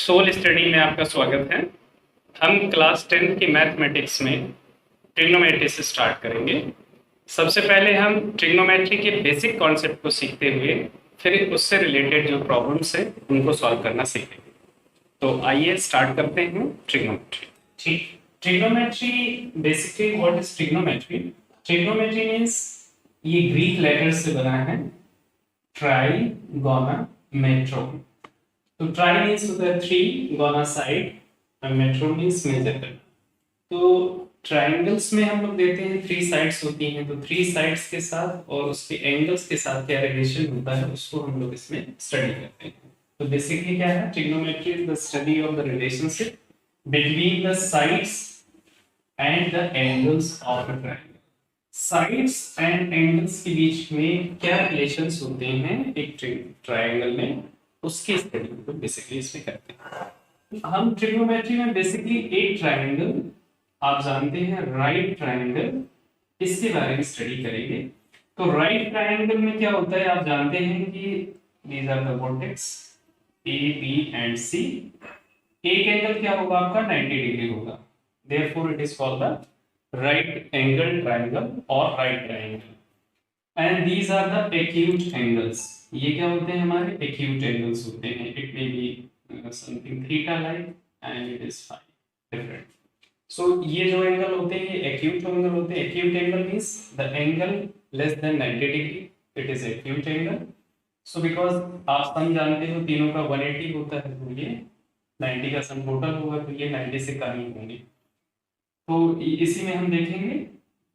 Soul study में आपका स्वागत है। हम क्लास 10 की मैथमेटिक्स में ट्रिग्नोमेट्री से स्टार्ट करेंगे। सबसे पहले हम ट्रिग्नोमेट्री के बेसिक कॉन्सेप्ट को सीखते हुए फिर उससे रिलेटेड जो प्रॉब्लम्स हैं उनको सॉल्व करना सीखेंगे। तो आइए स्टार्ट करते हैं ट्रिग्नोमेट्री। ठीक, trigonometry basically what is trigonometry? Trigonometry means ये ग्रीक लेटर्स से बना है, ट्राइगोनोमेट्रो। तो ट्राई मीन्स होता है थ्री, गोना साइड, और मेट्रो मीन्स मेजर करना। तो ट्रायंगल्स में हम लोग देते हैं थ्री साइड्स होती हैं, तो थ्री साइड्स के साथ और उसके एंगल्स के साथ क्या रिलेशन होता है उसको हम लोग इसमें स्टडी करते हैं। तो बेसिकली क्या है, trigonometry is the study of the relationship between the sides and the angles of a triangle. Sides and angles के बीच में क्या रिलेशंस होते हैं एक ट्रायंगल में, उसकी स्टडी को बेसिकली इसमें करते हैं। हम ट्रिग्नोमेट्री में बेसिकली एक ट्रायंगल आप जानते हैं राइट ट्रायंगल, इसके बारे में स्टडी करेंगे। तो राइट ट्रायंगल में क्या होता है आप जानते हैं कि these are the vertex A B and C. एक एंगल क्या होगा आपका 90 डिग्री होगा, therefore it is called the right angle triangle or right triangle. And these are the acute angles. ये क्या होते हैं हमारे एक्यूट एंगल्स होते हैं। It may be something theta like and it is phi different. So ये जो angle होते हैं ये एक्यूट एंगल होते हैं। Acute angle means the angle less than 90 degree, it is acute angle. So because आप सम जानते हो तीनों का 180 होता है, तो ये 90 का सम टोटल होगा, तो ये 90 से कम ही होंगे। तो इसी में हम देखेंगे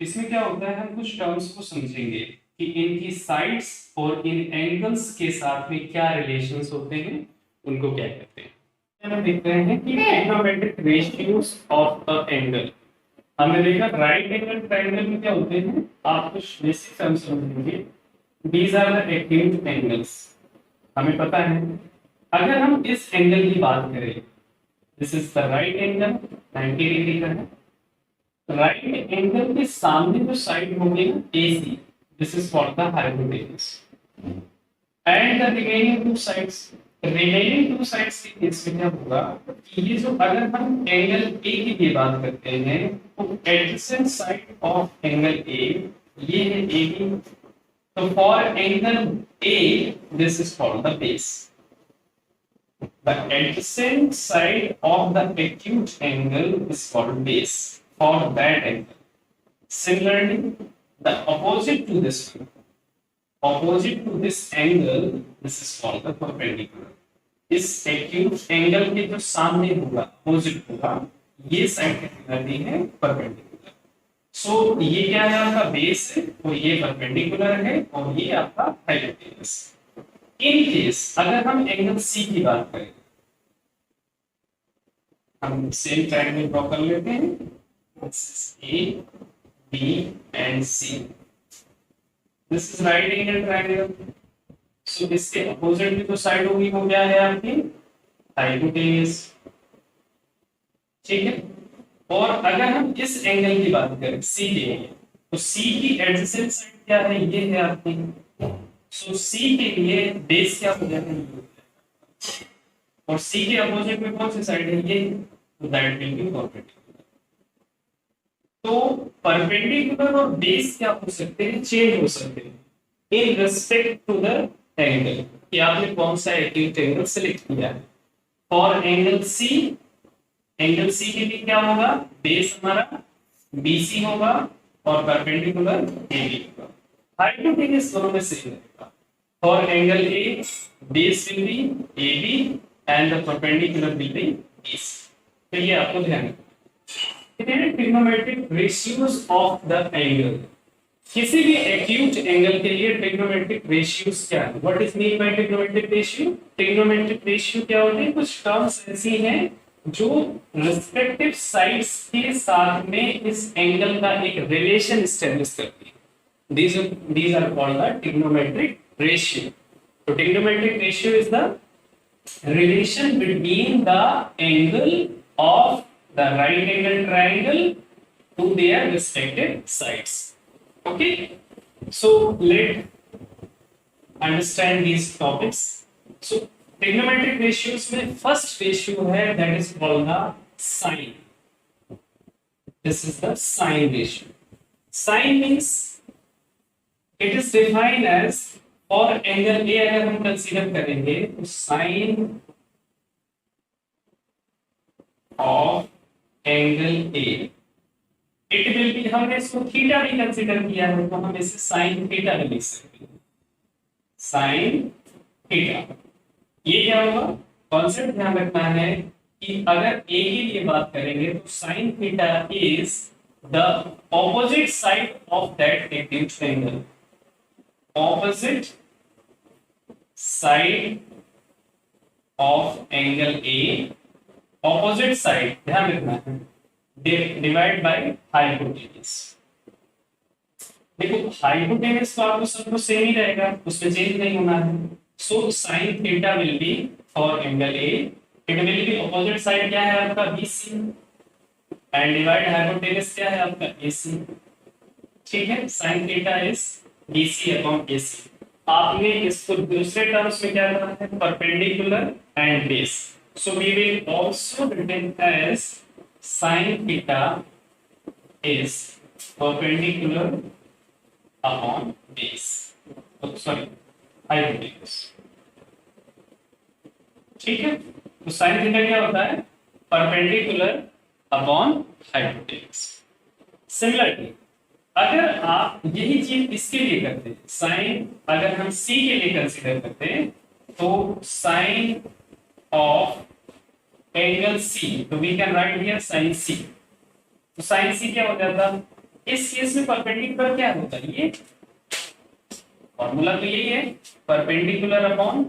इसमें क्या होता है, हम कुछ टर्म्स को समझेंगे कि इनकी साइड्स और इन एंगल्स के साथ में क्या रिलेशंस होते हैं, उनको क्या कहते हैं। हम देख रहे हैं कि trigonometric ratios of a angle. हमने देखा राइट एंगल ट्रायंगल में क्या होते हैं, आप कुछ बेसिक टर्म्स समझेंगे। These are the acute angles, हमें पता है। अगर हम इस एंगल की बात करें, this is the right angle 90 degree का है। राइट एंगल के सामने जो साइड होगी AC, this is called the hypotenuse, and the remaining two sides के केस में क्या होगा कि ये जो अगर हम एंगल A की भी बात करते हैं तो adjacent side of angle A ये है AB। तो for angle A this is called the base, the adjacent side of the acute angle is called base for that angle. Similarly, the opposite to this angle, this is called the perpendicular. इस acute angle के जो सामने होगा opposite होगा, ये side कहलाती है perpendicular. So ये क्या है आपका बेस है, तो ये perpendicular है और ये आपका hypotenuse। इन केस अगर हम एंगल C की बात करें, हम सेम ट्रायंगल ड्रॉ कर लेते हैं। This is A, B and C. This is right angle triangle. So इसके opposite की जो साइड होगी वो क्या है आपकी हाइपोटेन्यूज, ठीक है। और अगर हम इस एंगल की बात करें C के लिए, तो C की एडजेसेंट साइड क्या है, ये है आपकी। सो C के लिए बेस क्या हो जाता है, और C के अपोजिट में कौन सी साइड है, ये, तो दैट विल बी परपेंडिकुलर। तो परपेंडिकुलर और बेस क्या हो सकते हैं, चेंज हो सकते हैं in respect to the angle कि आपने कौन सा एक्यूट एंगल सेलेक्ट किया है। फॉर एंगल C के लिए क्या होगा, बेस हमारा BC होगा और परपेंडिकुलर AB होगा। हाइपोटेन्यूज दोनों में सेम रहेगा। For angle A base will be AB and the perpendicular will be BC। तो ये आपको ध्यान रखना। Trigonometric ratios of the angle, किसी भी एक्यूट एंगल के लिए ट्रिग्नोमेट्रिक रेशियोज क्या है, what is mean by trigonometric ratio. Trigonometric ratio क्या होते हैं, कुछ टर्म्स ऐसी हैं जो रिस्पेक्टिव साइड्स के साथ में इस एंगल का एक रिलेशन एस्टेब्लिश करती है। these are called the trigonometric ratio. So trigonometric ratio is the relation between the angle of the right angle triangle to their respective sides. Okay, so let understand these topics. So trigonometric ratios में first ratio है that is called the sine. This is the sine ratio. Sine means it is defined as for angle A अगर हम consider करेंगे तो sine of angle A it will be, हमने इसको theta भी consider किया है तो हम इसे साइन थीटा भी लिख सकते हैं. Sine theta. ये क्या होगा, कॉन्सेप्ट ध्यान रखना है कि अगर ए के लिए बात करेंगे तो sine theta is the opposite side of that acute angle. Opposite side of angle A, opposite side ध्यान रखना है, डिवाइड बाय हाइपोटेनस. देखो हाइपोटेनस तो आपको सब कुछ सेम ही रहेगा, उसमें चेंज नहीं होना है. सो sin theta will be for angle A, it will be opposite side क्या है आपका BC and divide hypotenuse क्या है आपका AC. ठीक है, sin theta is BC upon AC. आपने इसको दूसरे टर्म्स में क्या करना है, perpendicular and base. So we will also written as sin theta is perpendicular upon base. Oh, sorry, hypotenuse. ठीक है, तो साइन थीटा क्या होता है, परपेंडिकुलर अपॉन हाइपोटेनस. सिमिलरली अगर आप यही चीज इसके लिए करते हैं, साइन अगर हम सी के लिए कंसीडर करते हैं तो साइन ऑफ एंगल सी, तो we can write here sine C. तो साइन सी क्या हो जाता, इस केस में परपेंडिकुलर क्या होता है, ये फॉर्मूला तो यही है, perpendicular upon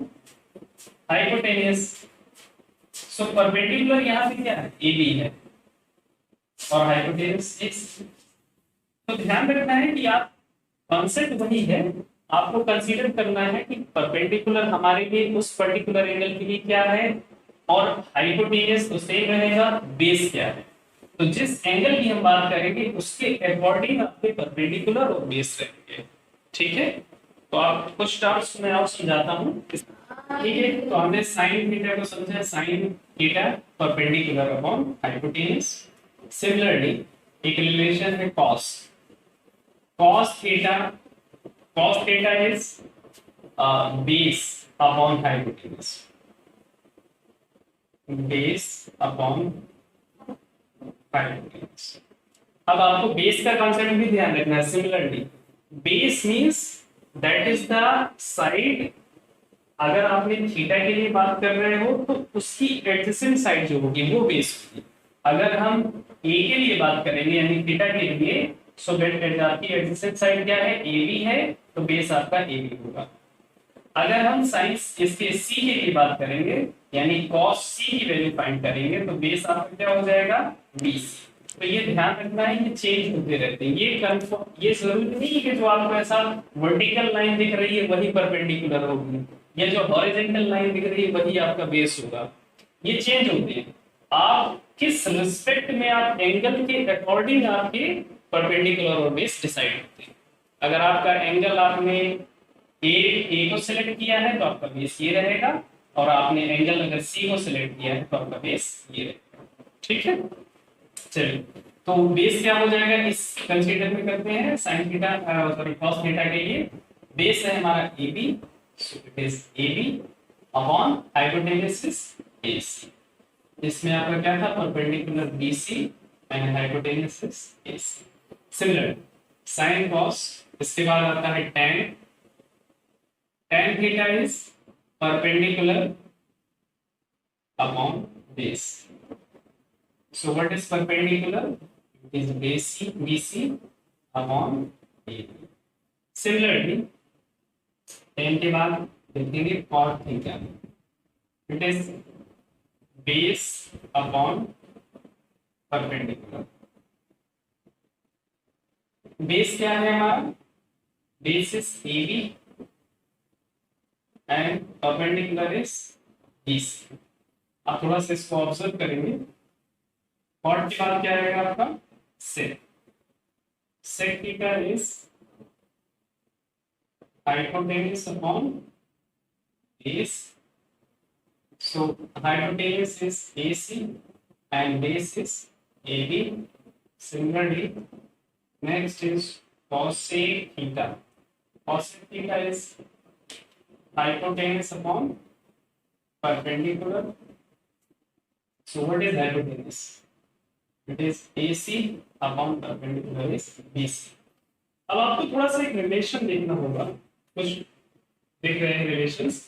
hypotenuse. So perpendicular यहां पे क्या है, ए बी है और हाइपोटेनस एक्स. तो ध्यान रखना है कि आप कॉन्सेप्ट वही है, आपको कंसीडर करना है कि परपेंडिकुलर हमारे लिए उस पर्टिकुलर एंगल के लिए क्या है और हाइपोटेनस तो सेम रहेगा, बेस क्या है. तो जिस एंगल की हम बात करेंगे उसके अकॉर्डिंग आपके परपेंडिकुलर और बेस रहेंगे. ठीक है, तो आप कुछ टर्म्स मैं और समझाता हूं. ठीक है, तो हमने साइन थीटा को समझा, sine theta perpendicular upon hypotenuse. Similarly एक रिलेशन है cos. cos theta is base upon hypotenuse. base upon hypotenuse. अब आपको बेस का कॉन्सेप्ट भी ध्यान रखना है. Similarly base means that is the side, अगर आपने थीटा के लिए बात कर रहे हो तो उसकी एडजेसेंट साइड जो होगी वो बेस होगी. अगर हम ए के लिए बात करेंगे यानी थीटा के लिए, सो दैट आपकी एडजेसेंट साइड क्या है, ए बी है, तो बेस आपका ए बी होगा. अगर हम साइंस इसके सी के लिए बात करेंगे यानी cos सी की वैल्यू फाइंड करेंगे तो बेस आपका क्या हो जाएगा, BC. तो ये ध्यान रखना है, ये चेंज होते रहते हैं. ये कंफर्म, ये जरूरी नहीं है कि जो आपको ऐसा वर्टिकल लाइन दिख रही है वही परपेंडिकुलर होगी, या जो हॉरिजॉन्टल लाइन दिख रही है वही आपका बेस होगा. ये चेंज होते हैं. आप किस रिस्पेक्ट में आप एंगल के अकॉर्डिंग आपके परपेंडिकुलर और बेस डिसाइड होते हैं. अगर आपका एंगल आपने ए को सिलेक्ट किया है तो आपका बेस ये रहेगा, और आपने एंगल अगर सी को सिलेक्ट किया है तो आपका बेस ये रहेगा. ठीक है, चलिए तो बेस क्या हो जाएगा इस कंसीडर में करते हैं. Sine theta sorry cos theta के लिए बेस है हमारा A B, so it is A B upon hypotenuse is AC. इसमें आपका क्या था, perpendicular BC and hypotenuse is AC. Similar sine cos, इसके बाद आता है tan. tan theta is perpendicular upon base. So what is perpendicular? It is BC upon AB. Similarly, tan के बाद देखेंगे cot theta. It is base upon perpendicular. Base क्या है हमारा? Base is AB and perpendicular is BC. आप थोड़ा सा इसको ऑब्जर्व करेंगे. कॉट के बाद क्या रहेगा आपका, sec. Sec theta is hypotenuse upon base So hypotenuse is AC and base is AB. Similarly, next is cosec theta. Cosec theta is hypotenuse upon perpendicular. So what is hypotenuse? It is AC upon perpendicular is BC. अब आपको थोड़ा सा एक relation देखना होगा, कुछ देख रहे हैं रिलेशंस।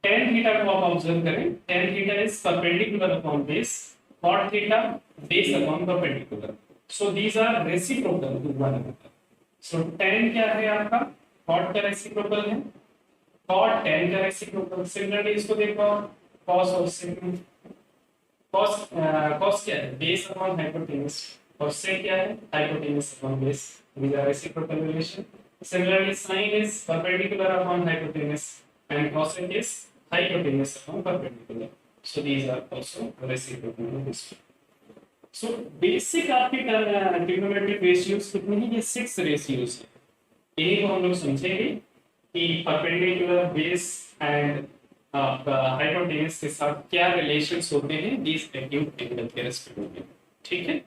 tan थीटा को आप ऑब्जर्व करें, tan theta is perpendicular upon base, cot theta base upon perpendicular. So these are reciprocal to one another. सो tan क्या है आपका, cot का रेसिप्रोकल है, cot tan का रेसिप्रोकल। सिमिलरली इसको देखो cos और sec। cos क्या है, बेस अपॉन हाइपोटेन्यूज, और sec क्या है, hypotenuse upon base. These are reciprocal relation. Similarly, sin is perpendicular upon hypotenuse and cosec is hypotenuse upon perpendicular. So these are also reciprocal relation. So basic आपकी trigonometric ratios कितनी है, ये 6 ratios है। इन्हीं को हम लोग समझेंगे कि perpendicular base and hypotenuse के साथ क्या relations होते हैं these acute angle के respectively। ठीक है।